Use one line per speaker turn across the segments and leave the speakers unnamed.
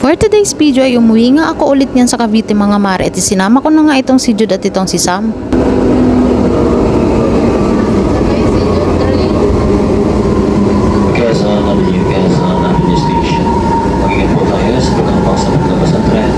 For today's video ay umuwi nga ako ulit niyan sa Cavite mga mare at isinama ko na nga itong si Jude at itong si Sam.
Avenue Station. Mag-ingat po tayo sa pagkakapang sa paglabas ng tren.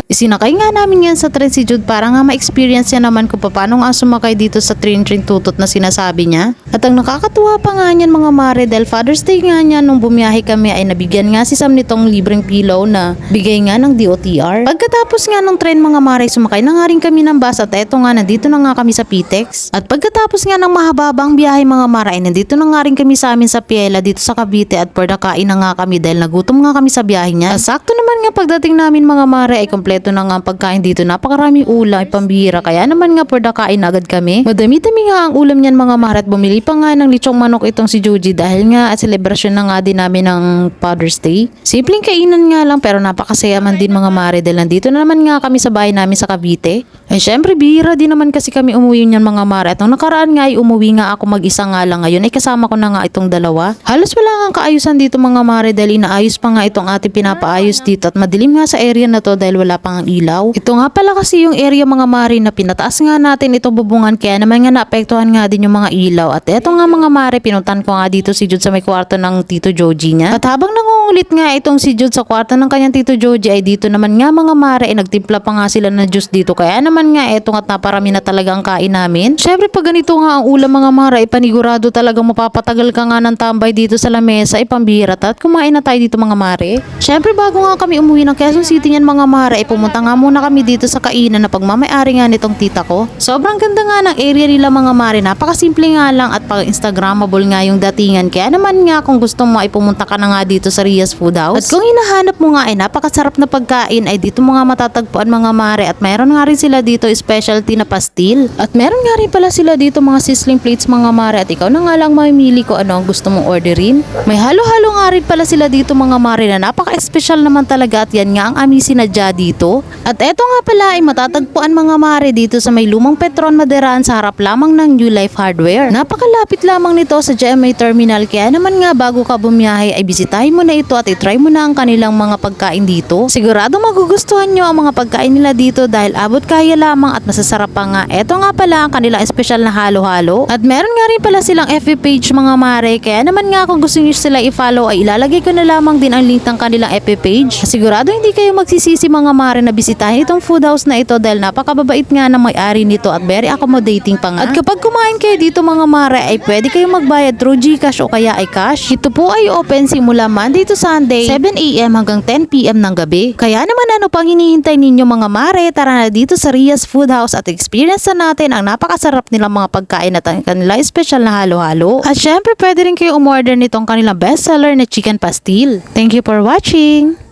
Isinakay nga namin yan sa tren si Jude para nga ma-experience niya naman kung paano nga sumakay dito sa train tutot na sinasabi niya. At ang nakakatuwa pa nga niyan mga mare dahil Father's Day nga niya nung bumiyahe kami ay nabigyan nga si Sam nitong libreng pillow na bigay nga ng DOTR. Pagkatapos nga ng tren mga mare sumakay na nga rin kami ng bus at eto nga nandito na nga kami sa Pitex. At pagkatapos nga ng mahababang biyahe mga mare ay nandito na nga rin kami sa amin sa Piela dito sa Cavite at pardakain na nga kami dahil nagutom nga kami sa biyahe niya. At sakto naman nga pagdating namin mga mare ay kompleto na nga ang pagkain dito. Napakaraming ulam, pambihira. Kaya naman nga pardakain agad kami. Madami-dami nga ang ulam niyan mga mare at bumili pa nga ng lechong manok itong si Joji dahil nga at celebration na nga din namin ng Father's Day. Simpleng kainan nga lang pero napakasaya man din mga mare dahil nandito na naman nga kami sa bahay namin sa Cavite. Eh syempre bihira din naman kasi kami umuwi niyan mga mare at nung nakaraan nga ay umuwi nga ako mag-isa nga lang ngayon ay kasama ko na nga itong dalawa. Halos wala nga kaayusan dito mga mare dahil inaayos pa nga itong ating pinapaayos dito at madilim nga sa area na to dahil wala pang ilaw. Ito nga pala kasi yung area mga mare na pinataas nga natin itong bubungan kaya naman nga naapektuhan nga din yung mga ilaw. At eto nga mga mare pinuntan ko nga dito si Jude sa may kwarto ng Tito Joji niya. At habang nangungulit nga itong si Jude sa kwarto ng kanyang Tito Joji ay dito naman nga mga mare ay nagtimpla pa nga sila ng juice dito. Kaya naman nga eto nga't naparami na talaga ang kain namin. Syempre pag ganito nga ang ulam mga mare ay panigurado talagang mapapatagal ka nga ng tambay dito sa lamesa ay pambihira at kumain na tayo dito mga mare. Syempre bago nga kami umuwi ng Quezon City niyan mga mare ay pumunta nga muna kami dito sa kainan na pagmamayari nga nitong tita ko. Sobrang ganda nga ng area nila mga mare, napakasimple nga lang at pag-instagrammable nga yung datingan. Kaya naman nga kung gusto mo ay pumunta ka na nga dito sa Ria's Food House. At kung hinahanap mo nga ay napakasarap na pagkain ay dito mo nga matatagpuan mga mare at meron nga rin sila dito specialty na pastil. At meron nga rin pala sila dito mga sizzling plates mga mare at ikaw na nga lang mamimili ko ano ang gusto mong orderin. May halo-halo nga rin pala sila dito mga mare na napaka-espesyal naman talaga at yan nga ang aming sinadya dito. At eto nga pala ay matatagpuan mga mare dito sa may lumang Petron Maderan sa harap lamang ng New Life Hardware. Napakalapit lamang nito sa GMA Terminal kaya naman nga bago ka bumiyahe ay bisitahin mo na ito at itry mo na ang kanilang mga pagkain dito. Sigurado magugustuhan nyo ang mga pagkain nila dito dahil abot kaya lamang at masasarap pa nga. Eto nga pala ang kanilang espesyal na halo-halo. At meron nga rin pala silang FB page mga mare kaya naman nga kung gusto nyo sila i-follow ay ilalagay ko na lamang din ang link ng kanilang FB page. Sigurado hindi kayo magsisisi mga mare na bisitahin itong food house na ito dahil napakababait nga ng may-ari nito at very accommodating pa nga. At kapag kumain kayo dito mga mare ay pwede kayong magbayad through GCash o kaya ay cash. Ito po ay open simula Monday to Sunday 7 AM hanggang 10 PM ng gabi. Kaya naman ano pang hinihintay ninyo mga mare, tara na dito sa Ria's Food House at experience na natin ang napakasarap nilang mga pagkain at ang kanilang special na halo-halo. At syempre pwede rin kayo umorder nitong kanilang bestseller na chicken pastil. Thank you for watching!